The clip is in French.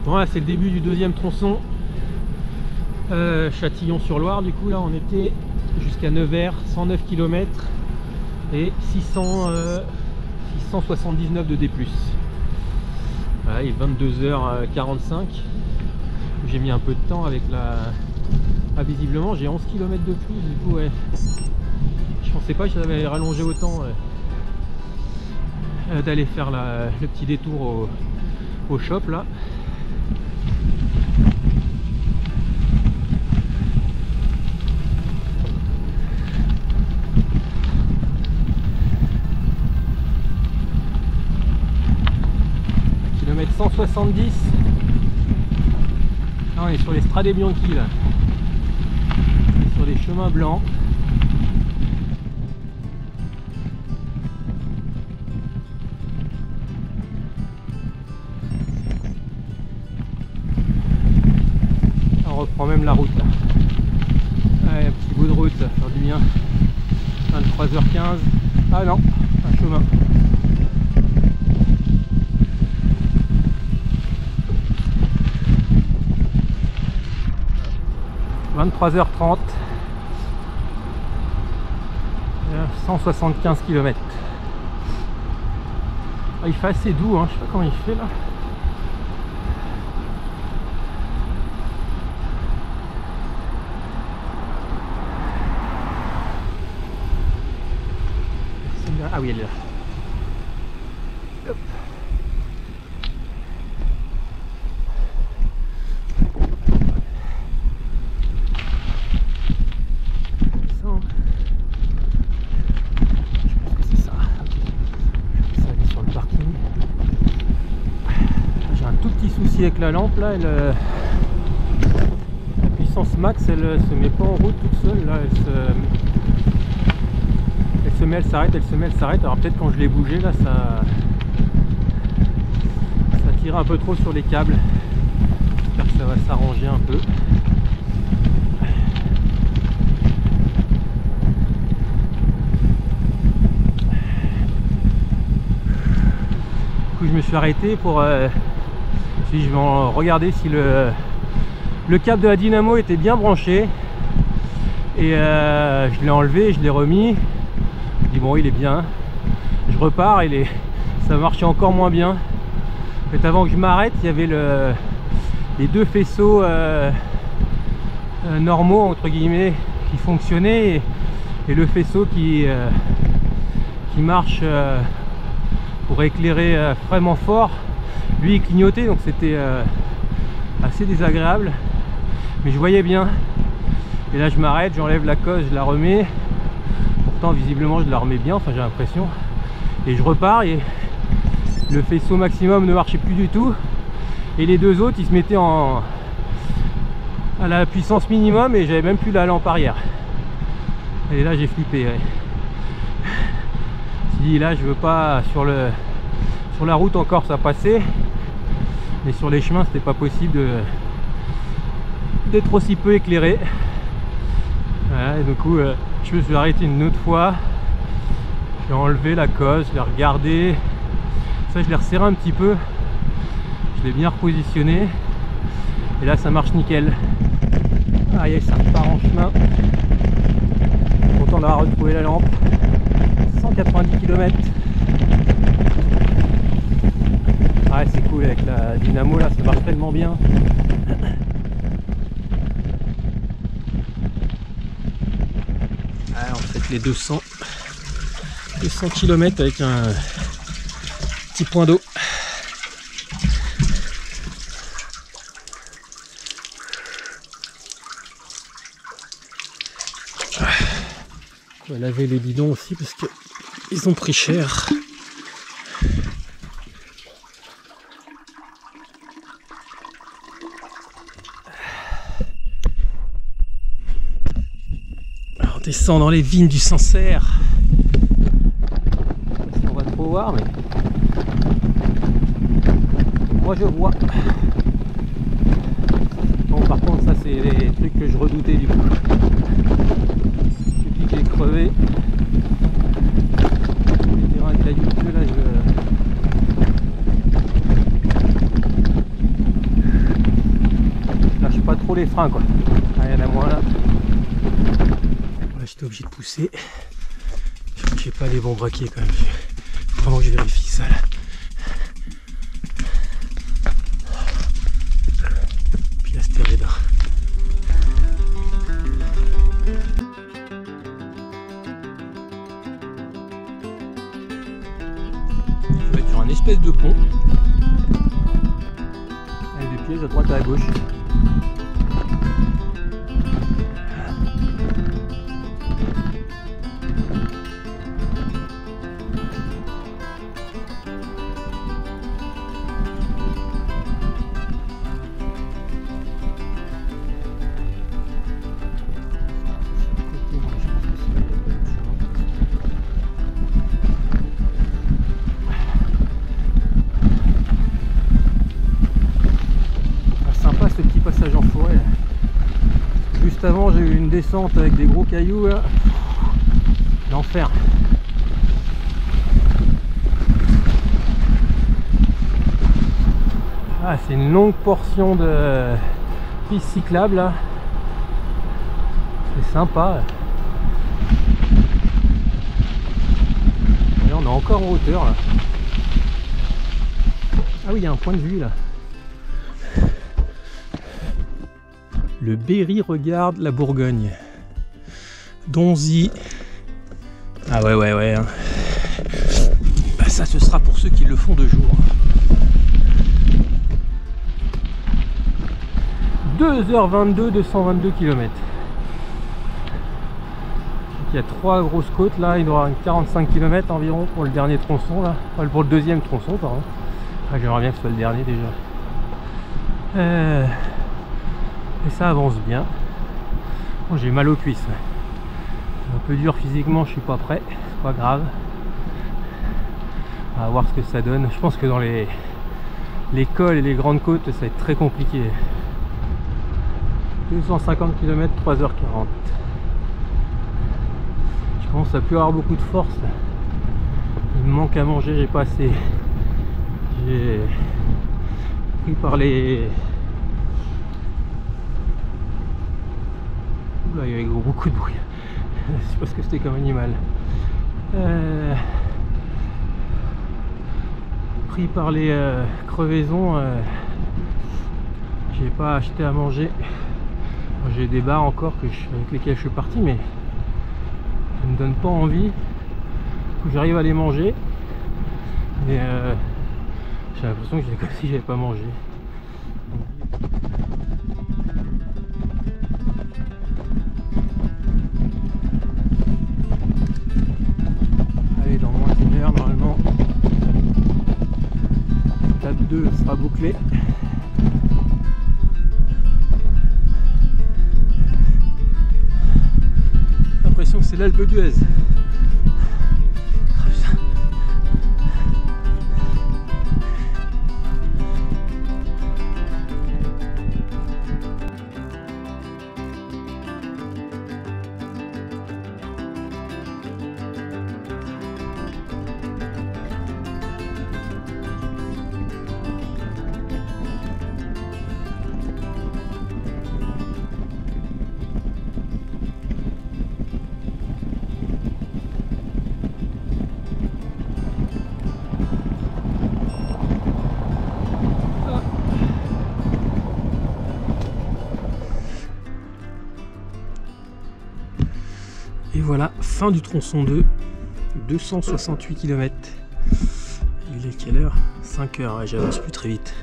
Voilà, c'est le début du deuxième tronçon. Châtillon-sur-Loire, du coup là on était jusqu'à Nevers, 109 km et 679 de D+. Voilà, il est 22h45. J'ai mis un peu de temps avec la... Ah, visiblement j'ai 11 km de plus, du coup ouais. Je pensais pas que j'avais rallongé autant d'aller faire le petit détour au shop là. Kilomètre 170. Là, on est sur les Strade Bianchi là. Sur les chemins blancs. On reprend même la route là. Ouais, un petit bout de route, ça va faire du bien. 23h15. Ah non, un chemin. « 23h30 » 175 km. Ah, il fait assez doux, hein. Je sais pas comment il fait là. Ah oui, elle est là. Hop. Avec la lampe là, la puissance max elle se met pas en route toute seule là, elle se met, elle s'arrête, elle se met, elle s'arrête. Alors peut-être quand je l'ai bougé là, ça tire un peu trop sur les câbles. J'espère que ça va s'arranger un peu. Du coup je me suis arrêté pour je vais regarder si le câble de la dynamo était bien branché et je l'ai enlevé, je l'ai remis, je dis bon il est bien, je repars et ça marchait encore moins bien. En fait, avant que je m'arrête, il y avait les deux faisceaux normaux entre guillemets qui fonctionnaient et le faisceau qui marche pour éclairer vraiment fort, lui il clignotait, donc c'était assez désagréable, mais je voyais bien. Et là je m'arrête, j'enlève la cosse, je la remets, pourtant visiblement je la remets bien, enfin j'ai l'impression, et je repars et le faisceau maximum ne marchait plus du tout et les deux autres ils se mettaient à la puissance minimum et j'avais même plus la lampe arrière. Et là j'ai flippé, ouais. Je me suis dit là je veux pas, sur la route encore ça passait, mais sur les chemins c'était pas possible d'être aussi peu éclairé. Voilà, et du coup je me suis arrêté une autre fois, j'ai enlevé la cosse, je l'ai regardé, ça je l'ai resserré un petit peu, je l'ai bien repositionné et là ça marche nickel. Ah yes, ça repart en chemin, content d'avoir retrouvé la lampe. 190 km. Ouais, c'est cool avec la dynamo là, ça marche tellement bien. Ah, on fait les 200 km avec un petit point d'eau. On va laver les bidons aussi parce que ils ont pris cher. Alors, on descend dans les vignes du Sancerre. On va trop voir, mais moi je vois. Bon, par contre ça c'est les trucs que je redoutais du coup. Depuis que j'ai crevé. Caillouteux là, trop les freins quoi. Ah, il y en a moins là. Là j'étais obligé de pousser. Je crois que j'ai pas les bons braquets quand même. Faut vraiment que je vérifie ça là. Piastérida. Je vais être sur un espèce de pont. Avec des pièges à droite et à gauche. Ce petit passage en forêt. Juste avant j'ai eu une descente avec des gros cailloux là. L'enfer. Ah, c'est une longue portion de piste cyclable là. C'est sympa. Et là, on est encore en hauteur là. Ah oui, il y a un point de vue là. Le Berry regarde la Bourgogne. Donzy. Ah ouais. Bah ça ce sera pour ceux qui le font de jour. 2h22, 222 km. Il y a 3 grosses côtes là, il y aura 45 km environ pour le dernier tronçon là. Enfin, pour le deuxième tronçon pardon. Ah, j'aimerais bien que ce soit le dernier déjà. Et ça avance bien. Bon, j'ai mal aux cuisses. C'est un peu dur physiquement, je suis pas prêt. C'est pas grave. On va voir ce que ça donne. Je pense que dans les cols et les grandes côtes, ça va être très compliqué. 250 km, 3h40. Je commence à plus avoir beaucoup de force. Il me manque à manger, j'ai pas assez. J'ai pris par les... Oula, il y avait beaucoup de bruit. Je sais pas ce que c'était comme animal. Pris par les crevaisons, j'ai pas acheté à manger. J'ai des bars encore avec lesquels je suis parti, mais ça me donne pas envie. Faut que j'arrive à les manger. Mais j'ai l'impression que j'ai comme si j'avais pas mangé. Dans moins d'une heure normalement étape 2 sera bouclée. J'ai l'impression que c'est l'Alpe d'Huez. Et voilà, fin du tronçon 2, 268 km. Il est quelle heure? 5 heures, j'avance plus très vite.